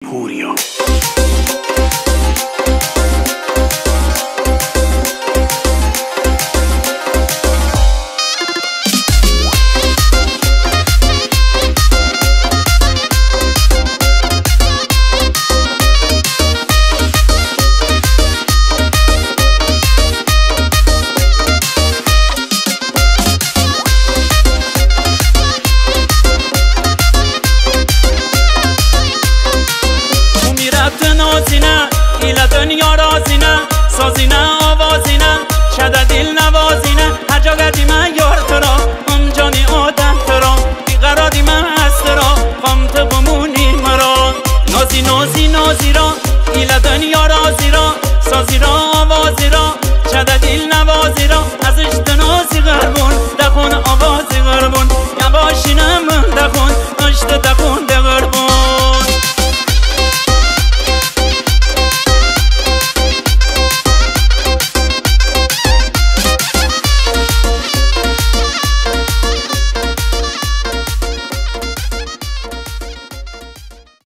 پوریا ایلا دنیا رازینه سازینه آوازینه شده دل نوازینه هر جا گردی من یار ترا هم جانی آدم ترا بیقراری من